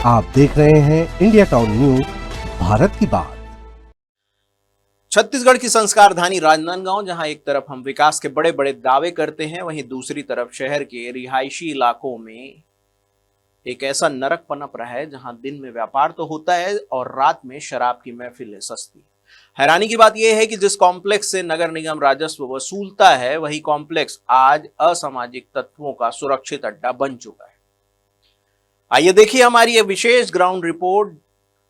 आप देख रहे हैं इंडिया टाउन न्यूज, भारत की बात। छत्तीसगढ़ की संस्कारधानी राजनांदगांव, जहां एक तरफ हम विकास के बड़े बड़े दावे करते हैं, वहीं दूसरी तरफ शहर के रिहायशी इलाकों में एक ऐसा नरक पनप रहा है जहां दिन में व्यापार तो होता है और रात में शराब की महफिलें सस्ती। हैरानी की बात यह है कि जिस कॉम्प्लेक्स से नगर निगम राजस्व वसूलता है, वही कॉम्प्लेक्स आज असामाजिक तत्वों का सुरक्षित अड्डा बन चुका है। आइए देखिए हमारी ये विशेष ग्राउंड रिपोर्ट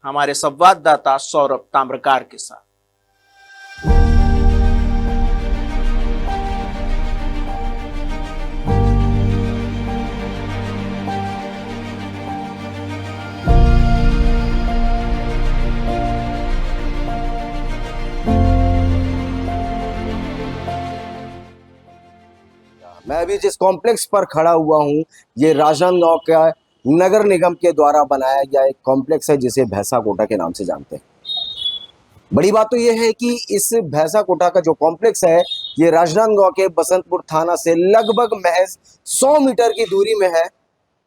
हमारे संवाददाता सौरभ ताम्रकार के साथ। मैं अभी जिस कॉम्प्लेक्स पर खड़ा हुआ हूँ, ये राजनांदगांव का नगर निगम के द्वारा बनाया गया एक कॉम्प्लेक्स है जिसे भैंसा कोटा के नाम से जानते हैं। बड़ी बात तो ये है कि इस भैंसा कोटा का जो कॉम्प्लेक्स है, ये राजनांदगांव के बसंतपुर थाना से लगभग महज 100 मीटर की दूरी में है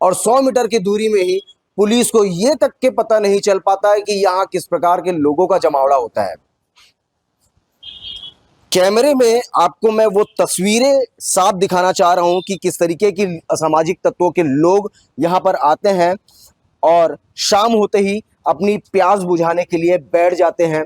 और 100 मीटर की दूरी में ही पुलिस को ये तक के पता नहीं चल पाता है कि यहाँ किस प्रकार के लोगों का जमावड़ा होता है। कैमरे में आपको मैं वो तस्वीरें साफ दिखाना चाह रहा हूं कि किस तरीके की असामाजिक तत्वों के लोग यहां पर आते हैं और शाम होते ही अपनी प्यास बुझाने के लिए बैठ जाते हैं।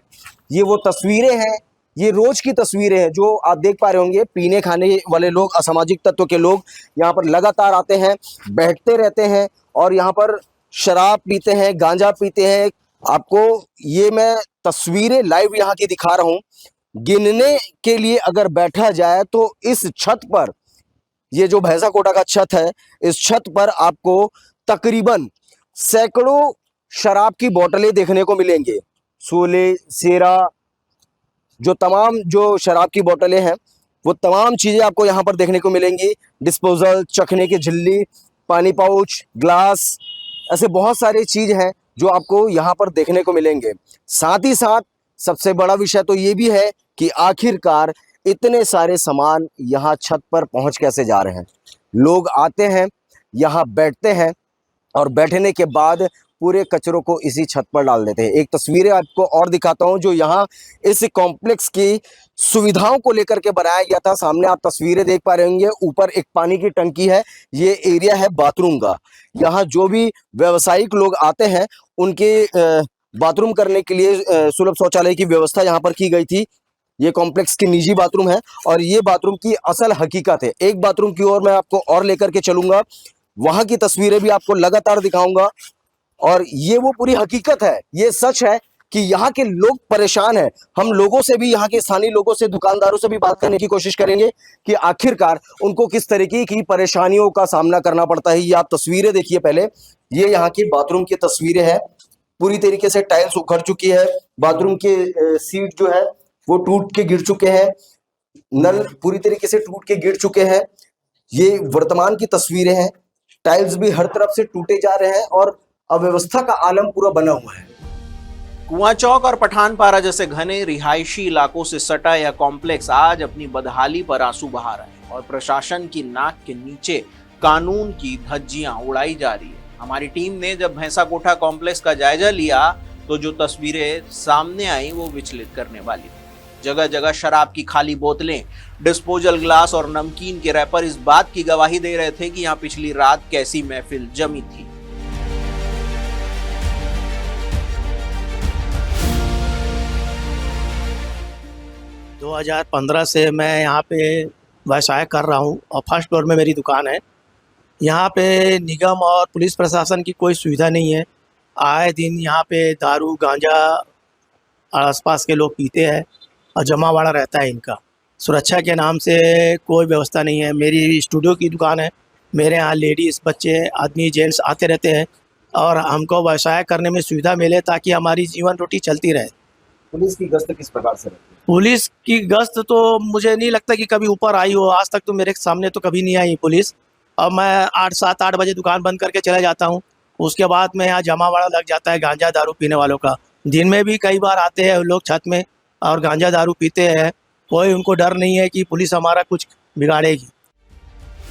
ये वो तस्वीरें हैं, ये रोज की तस्वीरें हैं जो आप देख पा रहे होंगे। पीने खाने वाले लोग, असामाजिक तत्व के लोग यहाँ पर लगातार आते हैं, बैठते रहते हैं और यहाँ पर शराब पीते हैं, गांजा पीते हैं। आपको ये मैं तस्वीरें लाइव यहाँ की दिखा रहा हूँ। गिनने के लिए अगर बैठा जाए तो इस छत पर, ये जो भैंसा कोटा का छत है, इस छत पर आपको तकरीबन सैकड़ों शराब की बोतलें देखने को मिलेंगे। सोले, सेरा, जो तमाम जो शराब की बोतलें हैं, वो तमाम चीजें आपको यहाँ पर देखने को मिलेंगी। डिस्पोजल, चखने की झिल्ली, पानी पाउच, ग्लास, ऐसे बहुत सारी चीज हैं जो आपको यहाँ पर देखने को मिलेंगे। साथ ही साथ सबसे बड़ा विषय तो ये भी है कि आखिरकार इतने सारे सामान यहाँ छत पर पहुंच कैसे जा रहे हैं। लोग आते हैं, यहाँ बैठते हैं और बैठने के बाद पूरे कचरों को इसी छत पर डाल देते हैं। एक तस्वीरें आपको और दिखाता हूं जो यहाँ इस कॉम्प्लेक्स की सुविधाओं को लेकर के बनाया गया था। सामने आप तस्वीरें देख पा रहे होंगे, ऊपर एक पानी की टंकी है। ये एरिया है बाथरूम का। यहाँ जो भी व्यावसायिक लोग आते हैं उनके बाथरूम करने के लिए सुलभ शौचालय की व्यवस्था यहाँ पर की गई थी। ये कॉम्प्लेक्स की निजी बाथरूम है और ये बाथरूम की असल हकीकत है। एक बाथरूम की ओर मैं आपको और लेकर के चलूंगा, वहां की तस्वीरें भी आपको लगातार दिखाऊंगा और ये वो पूरी हकीकत है। ये सच है कि यहाँ के लोग परेशान हैं। हम लोगों से भी, यहाँ के स्थानीय लोगों से, दुकानदारों से भी बात करने की कोशिश करेंगे कि आखिरकार उनको किस तरीके की परेशानियों का सामना करना पड़ता है। ये आप तस्वीरें देखिए पहले, ये यहाँ की बाथरूम की तस्वीरें हैं। पूरी तरीके से टाइल्स उखड़ चुकी है, बाथरूम के सीट जो है वो टूट के गिर चुके हैं, नल पूरी तरीके से टूट के गिर चुके हैं। ये वर्तमान की तस्वीरें हैं। टाइल्स भी हर तरफ से टूटे जा रहे हैं और अव्यवस्था का आलम पूरा बना हुआ है। कुआं चौक और पठानपारा जैसे घने रिहायशी इलाकों से सटा यह कॉम्प्लेक्स आज अपनी बदहाली पर आंसू बहा रहा है और प्रशासन की नाक के नीचे कानून की धज्जियां उड़ाई जा रही है। हमारी टीम ने जब भैंसा कोटा कॉम्प्लेक्स का जायजा लिया तो जो तस्वीरें सामने आई वो विचलित करने वाली थी। जगह जगह शराब की खाली बोतलें, डिस्पोजल ग्लास और नमकीन के रैपर इस बात की गवाही दे रहे थे कि यहाँ पिछली रात कैसी महफिल जमी थी। दो 2015 से मैं यहाँ पे व्यवसाय कर रहा हूँ और फर्स्ट फ्लोर में मेरी दुकान है। यहाँ पे निगम और पुलिस प्रशासन की कोई सुविधा नहीं है। आए दिन यहाँ पे दारू, गांजा आसपास के लोग पीते हैं और जमावड़ा रहता है इनका। सुरक्षा के नाम से कोई व्यवस्था नहीं है। मेरी स्टूडियो की दुकान है, मेरे यहाँ लेडीज़, बच्चे, आदमी, जेंट्स आते रहते हैं और हमको व्यवसाय करने में सुविधा मिले ताकि हमारी जीवन रोटी चलती रहे। पुलिस की गश्त किस प्रकार से रहती है? पुलिस की गश्त तो मुझे नहीं लगता कि कभी ऊपर आई हो। आज तक तो मेरे सामने तो कभी नहीं आई पुलिस। और मैं 7-8 बजे दुकान बंद करके चला जाता हूँ। उसके बाद में यहाँ जमावड़ा लग जाता है गांजा दारू पीने वालों का। दिन में भी कई बार आते हैं लोग छत में और गांजा दारू पीते हैं। कोई उनको डर नहीं है कि पुलिस हमारा कुछ बिगाड़ेगी।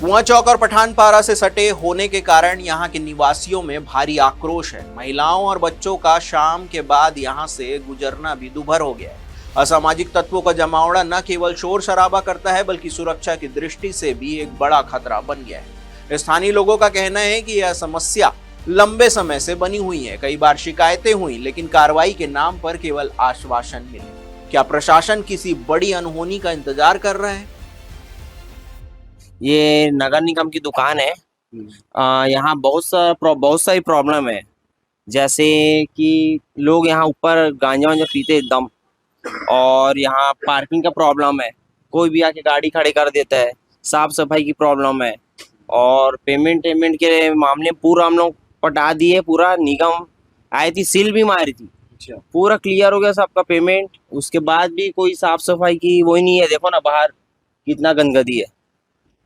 कुआं चौक और पठानपारा से सटे होने के कारण यहाँ के निवासियों में भारी आक्रोश है। महिलाओं और बच्चों का शाम के बाद यहाँ से गुजरना भी दूभर हो गया है। असामाजिक तत्वों का जमावड़ा न केवल शोर शराबा करता है बल्कि सुरक्षा की दृष्टि से भी एक बड़ा खतरा बन गया है। स्थानीय लोगों का कहना है कि यह समस्या लंबे समय से बनी हुई है। कई बार शिकायतें हुई लेकिन कार्रवाई के नाम पर केवल आश्वासन मिले। क्या प्रशासन किसी बड़ी अनहोनी का इंतजार कर रहा है? ये नगर निगम की दुकान है। यहाँ बहुत सारी प्रॉब्लम है, जैसे कि लोग यहाँ ऊपर गांजा वांजा पीते एकदम, और यहाँ पार्किंग का प्रॉब्लम है, कोई भी आके गाड़ी खड़ी कर देता है। साफ सफाई की प्रॉब्लम है, और पेमेंट के मामले में पूरा हम लोग पटा दिए। पूरा निगम आई थी, सील भी मारी थी, पूरा क्लियर हो गया सबका पेमेंट। उसके बाद भी कोई साफ सफाई की वो ही नहीं है। देखो ना बाहर कितना गंदगी है,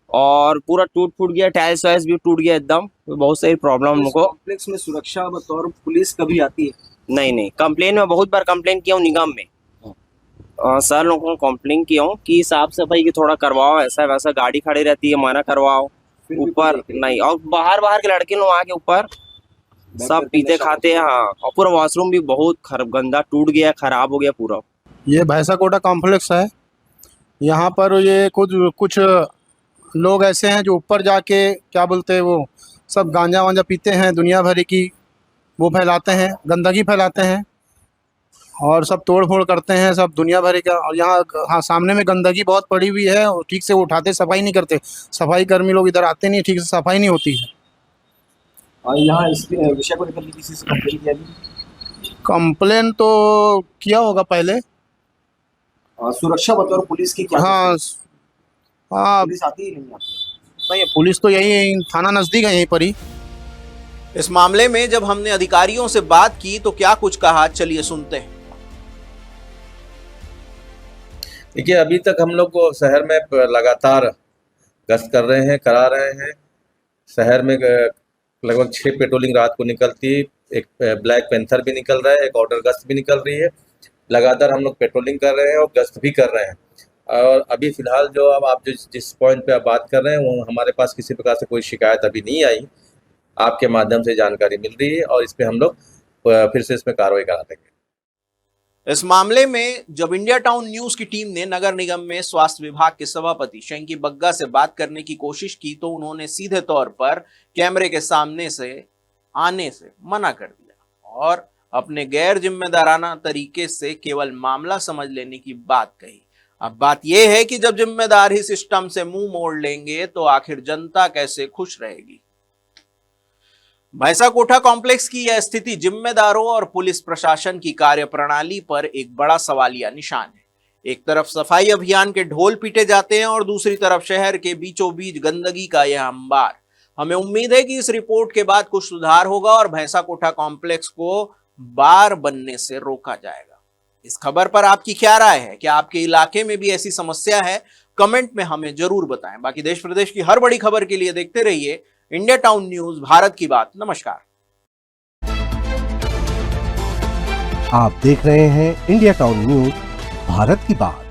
और पूरा टूट फूट गया, टाइल्स वाइल्स भी टूट गया एकदम। तो बहुत सारी प्रॉब्लम हम लोग को। कॉम्प्लेक्स में सुरक्षा बतौर पुलिस कभी आती है? नहीं, कंप्लेन में बहुत बार कंप्लेन किया हूँ निगम में। सर लोगों को कंप्लेन किया हूँ कि साफ सफाई की थोड़ा करवाओ, ऐसा वैसा गाड़ी खड़ी रहती है, मना करवाओ। ऊपर नहीं, और बाहर के लड़के लोग आके ऊपर सब पीते खाते हैं। हाँ, और पूरा वॉशरूम भी बहुत गंदा टूट गया, खराब हो गया पूरा। ये भैंसा कोटा कॉम्प्लेक्स है। यहाँ पर ये कुछ लोग ऐसे हैं जो ऊपर जाके क्या बोलते हैं, वो सब गांजा वांजा पीते हैं, दुनिया भर की वो फैलाते हैं, गंदगी फैलाते हैं, और सब तोड़ फोड़ करते हैं, सब दुनिया भर का। और यहाँ हाँ सामने में गंदगी बहुत पड़ी हुई है, और ठीक से वो उठाते, सफाई नहीं करते। सफाई कर्मी लोग इधर आते नहीं, ठीक से सफाई नहीं होती है। और यहाँ इस विषय को लेकर किसी से कंप्लेन किया? कंप्लेन तो किया होगा पहले। सुरक्षा बतौर पुलिस की क्या? हाँ, पुलिस आती ही नहीं आती? नहीं, पुलिस तो यही थाना नजदीक है, यहीं पर ही। इस मामले में जब हमने अधिकारियों से बात की तो क्या कुछ कहा, चलिए सुनते हैं। देखिए, अभी तक हम लोग को शहर में लगातार गश्त करा रहे हैं। शहर में लगभग 6 पेट्रोलिंग रात को निकलती है, एक ब्लैक पैंथर भी निकल रहा है, एक ऑर्डर गश्त भी निकल रही है। लगातार हम लोग पेट्रोलिंग कर रहे हैं और गश्त भी कर रहे हैं। और अभी फिलहाल जो अब आप जिस पॉइंट पे आप बात कर रहे हैं, वो हमारे पास किसी प्रकार से कोई शिकायत अभी नहीं आई। आपके माध्यम से जानकारी मिल रही है, और इस पे हम लोग फिर से इसमें कार्रवाई करा देंगे। इस मामले में जब इंडिया टाउन न्यूज की टीम ने नगर निगम में स्वास्थ्य विभाग के सभापति शंकी बग्गा से बात करने की कोशिश की तो उन्होंने सीधे तौर पर कैमरे के सामने से आने से मना कर दिया और अपने गैर जिम्मेदाराना तरीके से केवल मामला समझ लेने की बात कही। अब बात यह है कि जब जिम्मेदार ही सिस्टम से मुंह मोड़ लेंगे तो आखिर जनता कैसे खुश रहेगी। भैंसा कोठा कॉम्प्लेक्स की यह स्थिति जिम्मेदारों और पुलिस प्रशासन की कार्यप्रणाली पर एक बड़ा सवालिया निशान है। एक तरफ सफाई अभियान के ढोल पीटे जाते हैं और दूसरी तरफ शहर के बीचों बीच गंदगी का यह अंबार। हमें उम्मीद है कि इस रिपोर्ट के बाद कुछ सुधार होगा और भैंसा कोठा कॉम्प्लेक्स को बार बनने से रोका जाएगा। इस खबर पर आपकी क्या राय है? क्या आपके इलाके में भी ऐसी समस्या है? कमेंट में हमें जरूर बताएं। बाकी देश प्रदेश की हर बड़ी खबर के लिए देखते रहिए इंडिया टाउन न्यूज, भारत की बात। नमस्कार। आप देख रहे हैं इंडिया टाउन न्यूज, भारत की बात।